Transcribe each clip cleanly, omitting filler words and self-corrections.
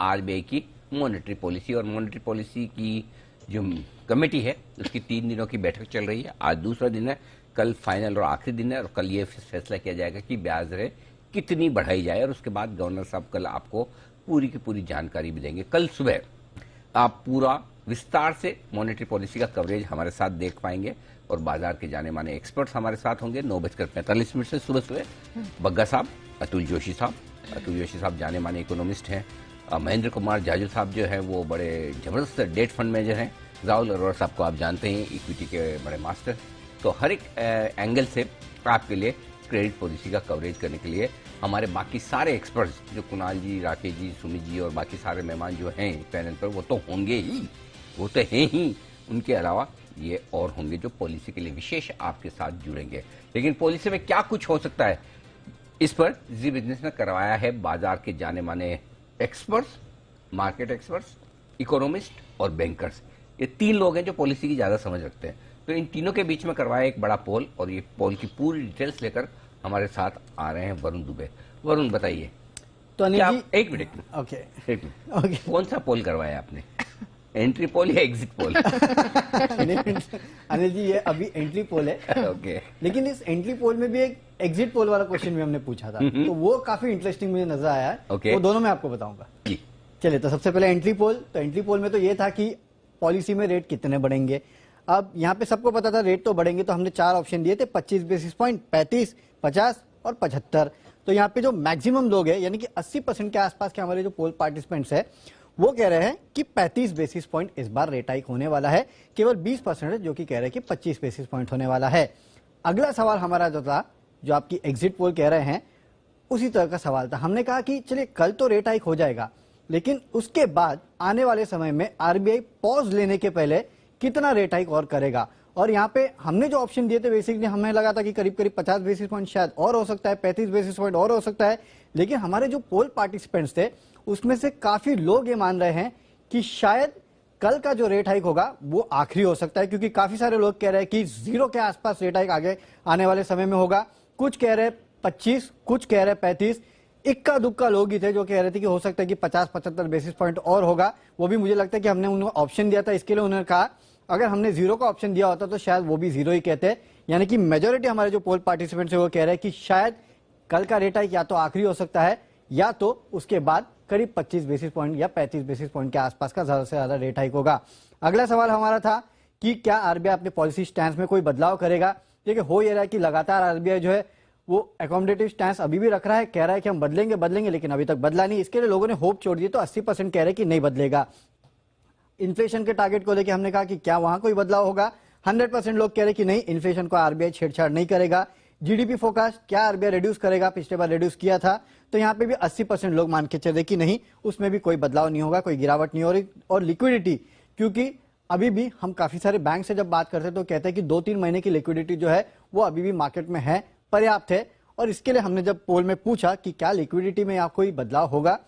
RBI की monetary policy. और monetary policy की जो कमेटी है उसकी 3 दिनों की बैठक चल रही है। आज दूसरा दिन है, कल फाइनल और आखिरी दिन है, और कल ये फैसला किया जाएगा कि ब्याज दरें कितनी बढ़ाई जाए। और उसके बाद गवर्नर साहब कल आपको पूरी की पूरी जानकारी भी देंगे। कल सुबह आप पूरा विस्तार से मॉनेटरी पॉलिसी का कवरेज हमारे साथ देख पाएंगे, और बाजार के जाने माने एक्सपर्ट्स हमारे साथ होंगे 9:45 से सुबह बग्गा साहब, अतुल जोशी साहब जाने माने इकोनॉमिस्ट हैं। महेंद्र कुमार जाजू साहब जो है वो बड़े जबरदस्त डेट फंड मैनेजर हैं। राहुल अरोड़ा साहब को आप जानते हैं, इक्विटी के बड़े मास्टर। तो हर एक एंगल से आपके लिए क्रेडिट पॉलिसी का कवरेज करने के लिए हमारे बाकी सारे एक्सपर्ट्स जो कुणाल जी, राकेश जी, सुमित जी और बाकी सारे मेहमान जो हैं पैनल पर, वो तो होंगे ही, वो तो हैं ही। उनके अलावा ये और होंगे जो पॉलिसी के लिए विशेष आपके साथ जुड़ेंगे। लेकिन पॉलिसी में क्या कुछ हो सकता है, इस पर जी बिजनेस ने करवाया है बाजार के जाने माने एक्सपर्ट्स, मार्केट एक्सपर्ट्स, इकोनॉमिस्ट और बैंकर्स। ये 3 लोग हैं जो पॉलिसी की ज्यादा समझ रखते हैं। तो इन तीनों के बीच में करवाया एक बड़ा पोल, और ये पोल की पूरी डिटेल्स लेकर हमारे साथ आ रहे हैं वरुण दुबे। वरुण बताइए। तो अनिल जी, एक मिनट ओके, कौन सा पोल करवाया आपने, एंट्री पोल या एग्जिट पोल? अनिल जी, ये अभी एंट्री पोल है। ओके। लेकिन इस एंट्री पोल में भी एक एग्जिट पोल वाला क्वेश्चन भी हमने पूछा था, तो वो काफी इंटरेस्टिंग मुझे नजर आया है। वो दोनों मैं आपको बताऊंगा। चलिए, तो सबसे पहले एंट्री पोल। तो एंट्री पोल में तो ये था कि पॉलिसी में रेट कितने बढ़ेंगे। अब यहाँ पे सबको पता था रेट तो बढ़ेंगे, तो हमने 4 ऑप्शन दिए थे, 25 बेसिस पॉइंट, 35, 50 और 75। तो यहाँ पे जो मैक्सिमम लोग हैं, यानी कि 80% के आसपास के हमारे जो पोल पार्टिसिपेंट्स है, वो कह रहे हैं कि 35 बेसिस पॉइंट इस बार रेट हाइक होने वाला है। केवल 20% जो कि कह रहे हैं कि 25 बेसिस पॉइंट होने वाला है। अगला सवाल हमारा जो था, जो आपकी एग्जिट पोल कह रहे हैं, उसी तरह का सवाल था। हमने कहा कि चलिए कल तो रेट हाइक हो जाएगा, लेकिन उसके बाद आने वाले समय में आरबीआई पॉज लेने के पहले कितना रेट हाइक और करेगा। और यहाँ पे हमने जो ऑप्शन दिए थे, बेसिकली हमें लगा था कि करीब करीब 50 बेसिस पॉइंट शायद और हो सकता है, 35 बेसिस पॉइंट और हो सकता है। लेकिन हमारे जो पोल पार्टिसिपेंट्स थे, उसमें से काफी लोग ये मान रहे हैं कि शायद कल का जो रेट हाइक होगा वो आखिरी हो सकता है, क्योंकि काफी सारे लोग कह रहे हैं कि 0 के आसपास रेट हाइक आगे आने वाले समय में होगा। कुछ कह रहे हैं 25, कुछ कह रहे हैं 35। इक्का दुक्का लोग ही थे जो कह रहे थे कि हो सकता है कि 50-75 बेसिस पॉइंट और होगा। वो भी मुझे लगता है कि हमने उन्हें ऑप्शन दिया था, इसके लिए उन्होंने कहा अगर हमने 0 का ऑप्शन दिया होता तो शायद वो भी 0 ही कहते। यानी कि मेजोरिटी हमारे जो पोल पार्टिसिपेंट्स है वो कह रहे हैं कि शायद कल का रेट हाइक या तो आखिरी हो सकता है, या तो उसके बाद करीब 25 बेसिस पॉइंट या 35 बेसिस पॉइंट के आसपास का ज्यादा से ज्यादा रेट हाइक होगा। अगला सवाल हमारा था कि क्या आरबीआई अपने पॉलिसी स्टैंस में कोई बदलाव करेगा। देखिए, हो ये रहा है कि लगातार आरबीआई जो है वो अकोमोडेटिव स्टैंस अभी भी रख रहा है, कह रहा है कि हम बदलेंगे, लेकिन अभी तक बदला नहीं। इसके लिए लोगों ने होप छोड़ दी, तो 80% कह रहे हैं कि नहीं बदलेगा। इन्फ्लेशन के टारगेट को लेकर हमने कहा कि क्या वहां कोई बदलाव होगा। 100% लोग कह रहे हैं कि नहीं, इन्फ्लेशन को आरबीआई छेड़छाड़ नहीं करेगा। जीडीपी फोरकास्ट क्या आरबीआई रिड्यूस करेगा, पिछले बार रिड्यूस किया था, तो यहाँ पे भी 80% लोग मान के चले कि नहीं, उसमें भी कोई बदलाव नहीं होगा, कोई गिरावट नहीं हो रही। और लिक्विडिटी, क्योंकि अभी भी हम काफी सारे बैंक से जब बात करते हैं तो कहते हैं कि 2-3 महीने की लिक्विडिटी जो है वो अभी भी मार्केट में है, पर्याप्त है। और इसके लिए हमने जब पोल में पूछा कि क्या लिक्विडिटी में या कोई बदलाव होगा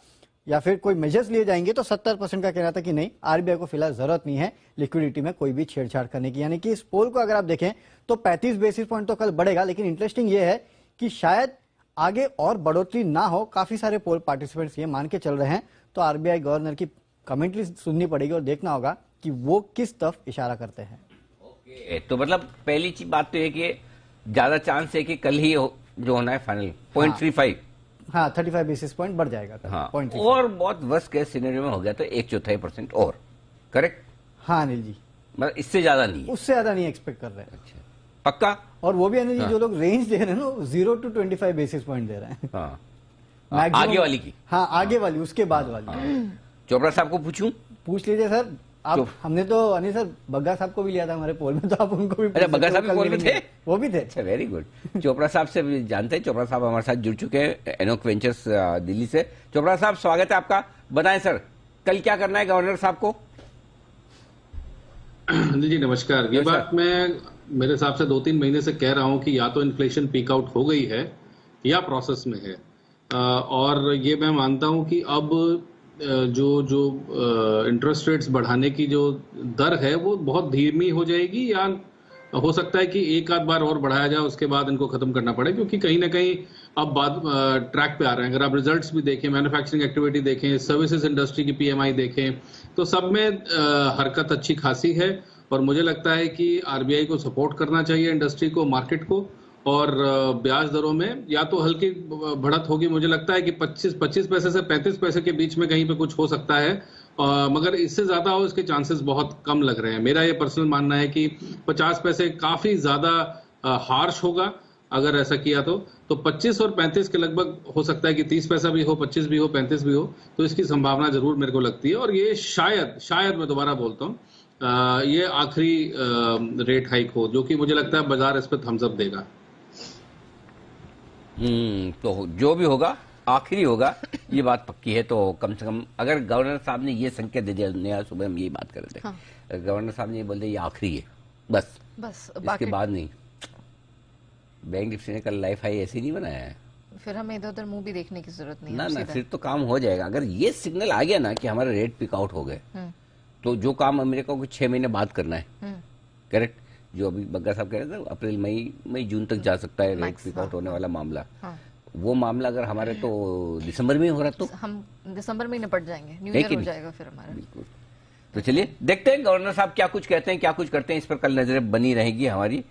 या फिर कोई मेजर्स लिए जाएंगे, तो 70% का कहना था कि नहीं, आरबीआई को फिलहाल जरूरत नहीं है लिक्विडिटी में कोई भी छेड़छाड़ करने की। यानी कि इस पोल को अगर आप देखें तो 35 बेसिस पॉइंट तो कल बढ़ेगा, लेकिन इंटरेस्टिंग ये है कि शायद आगे और बढ़ोतरी ना हो। काफी सारे पोल पार्टिसिपेंट्स ये मान के चल रहे हैं। तो आरबीआई गवर्नर की कमेंट्री सुननी पड़ेगी और देखना होगा कि वो किस तरफ इशारा करते हैं। तो मतलब पहली बात तो ये कि ज्यादा चांस है कि कल ही जो होना है फाइनल 0.35, हाँ 35 बेसिस पॉइंट बढ़ जाएगा। हाँ, और बहुत वर्स्ट केस सिनेरियो में हो गया तो 1/4% और, करेक्ट? हाँ अनिल जी, मतलब इससे ज्यादा नहीं है, उससे ज्यादा नहीं एक्सपेक्ट कर रहे हैं। अच्छा, पक्का? और वो भी अनिल जी जो लोग रेंज दे रहे हैं ना, 0 to 25 बेसिस पॉइंट दे रहे हैं। हाँ, आगे वाली की, हाँ आगे वाली, उसके बाद वाली। चोपड़ा साहब को पूछ लीजिए सर आप। हमने तो अनिल सर बग्गा साहब को भी लिया था हमारे पोल में, तो आप उनको भी। अच्छा, बग्गा साहब भी पोल में थे? वो भी थे। अच्छा, वेरी गुड। चोपड़ा साहब से जानते हैं, चोपड़ा साहब हमारे साथ जुड़ चुके हैं एनोक वेंचर्स दिल्ली से। चोपड़ा साहब स्वागत है आपका। बताएं सर, कल क्या करना है गवर्नर साहब को? जी नमस्कार। ये बात मैं मेरे हिसाब से 2-3 महीने से कह रहा हूं कि या तो इन्फ्लेशन पीक आउट हो गई है या प्रोसेस में है। और ये मैं मानता हूं कि अब जो इंटरेस्ट रेट्स बढ़ाने की जो दर है वो बहुत धीमी हो जाएगी, या हो सकता है कि एक आध बार और बढ़ाया जाए, उसके बाद इनको खत्म करना पड़े, क्योंकि कहीं ना कहीं अब बाद ट्रैक पे आ रहे हैं। अगर आप रिजल्ट्स भी देखें, मैन्युफैक्चरिंग एक्टिविटी देखें, सर्विसेज इंडस्ट्री की पीएमआई देखें, तो सब में हरकत अच्छी खासी है। और मुझे लगता है कि आरबीआई को सपोर्ट करना चाहिए इंडस्ट्री को, मार्केट को, और ब्याज दरों में या तो हल्की बढ़त होगी। मुझे लगता है कि 25 पैसे से 35 पैसे के बीच में कहीं पे कुछ हो सकता है, मगर इससे ज्यादा हो इसके चांसेस बहुत कम लग रहे हैं। मेरा ये पर्सनल मानना है कि 50 पैसे काफी ज्यादा हार्श होगा अगर ऐसा किया तो 25 और 35 के लगभग हो सकता है कि 30 पैसा भी हो, 25 भी हो, 35 भी हो, तो इसकी संभावना जरूर मेरे को लगती है। और ये शायद मैं दोबारा बोलता हूँ, ये आखिरी रेट हाइक हो, जो कि मुझे लगता है बाजार इस पर थम्स अप देगा। तो जो भी होगा आखिरी होगा, ये बात पक्की है। तो कम से कम अगर गवर्नर साहब ने ये संकेत दे दिया, सुबह हम यही बात कर रहे थे, हाँ। गवर्नर साहब ने ये बोल दिया ये आखिरी है, बस इसके बाद नहीं। बैंक निफ्टी ने कल लाइफ हाई ऐसे नहीं बनाया है, फिर हमें इधर उधर मुंह भी देखने की जरूरत नहीं ना, फिर तो काम हो जाएगा। अगर ये सिग्नल आ गया ना कि हमारे रेट पिक आउट हो गए, तो जो काम अमेरिका को 6 महीने बाद करना है, करेक्ट, जो अभी बग्गा साहब कह रहे थे अप्रैल मई जून तक जा सकता है रेट पिक आउट होने वाला मामला, वो मामला अगर हमारे तो दिसंबर में हो रहा तो हम दिसंबर में निपट जाएंगे, न्यू ईयर हो जाएगा फिर हमारा। बिल्कुल। तो चलिए देखते हैं गवर्नर साहब क्या कुछ कहते हैं, क्या कुछ करते हैं, इस पर कल नजरें बनी रहेगी हमारी।